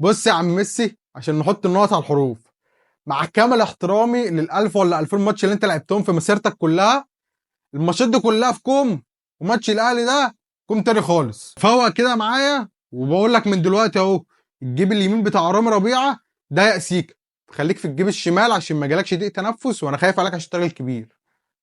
بص يا عم ميسي، عشان نحط النقط على الحروف، مع كامل احترامي لل1000 ولا 2000 ماتش اللي انت لعبتهم في مسيرتك كلها، الماتشات دي كلها في كوم، وماتش الاهلي ده كوم تاني خالص. فوق كده معايا وبقول لك من دلوقتي اهو، الجيب اليمين بتاع رامي ربيعه ضيق سيكا، خليك في الجيب الشمال عشان ما جالكش ضيق تنفس، وانا خايف عليك عشان انت راجل كبير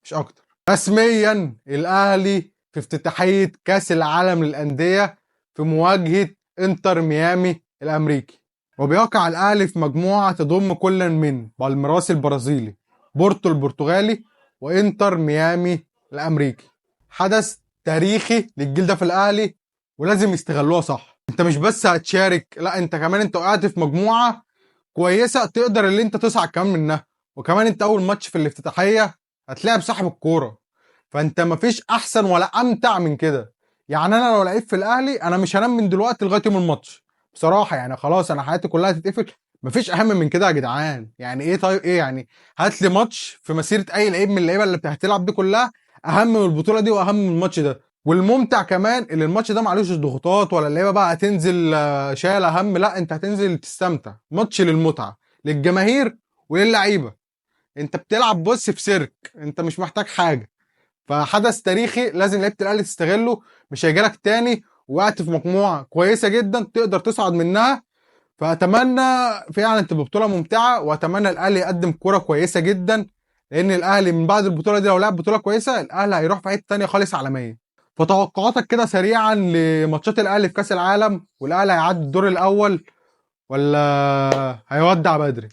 مش اكتر. رسميا الاهلي في افتتاحيه كاس العالم للانديه في مواجهه انتر ميامي الامريكي، وبيقع الاهلي في مجموعه تضم كل من بالميراس البرازيلي، بورتو البرتغالي، وانتر ميامي الامريكي. حدث تاريخي للجيل ده في الاهلي، ولازم يستغلوها صح. انت مش بس هتشارك، لا انت كمان انت وقعت في مجموعه كويسه تقدر اللي انت تصعد كمان منها، وكمان انت اول ماتش في الافتتاحيه هتلاعب صاحب الكوره، فانت مفيش احسن ولا امتع من كده. يعني انا لو لعيب في الاهلي انا مش هنام من دلوقتي لغايه يوم الماتش بصراحه، يعني خلاص انا حياتي كلها هتتقفل. مفيش اهم من كده يا جدعان. يعني ايه؟ طيب ايه يعني؟ هات لي ماتش في مسيره اي لعيب من اللعيبه اللي هتلعب دي كلها اهم من البطوله دي واهم من الماتش ده. والممتع كمان ان الماتش ده معلوش ضغوطات، ولا اللعيبه بقى هتنزل شايله هم، لا انت هتنزل تستمتع، ماتش للمتعه للجماهير وللعيبه. انت بتلعب بص في سيرك، انت مش محتاج حاجه. فحدث تاريخي لازم لعيبه الاهلي تستغله، مش هيجيلك تاني. وقعت في مجموعه كويسه جدا تقدر تصعد منها، فاتمنى فعلا تبقى بطوله ممتعه، واتمنى الاهلي يقدم كوره كويسه جدا، لان الاهلي من بعد البطوله دي لو لعب بطوله كويسه الاهلي هيروح في حته تانيه خالص عالميه. فتوقعاتك كده سريعا لماتشات الاهلي في كاس العالم، والاهلي هيعدي الدور الاول ولا هيودع بدري؟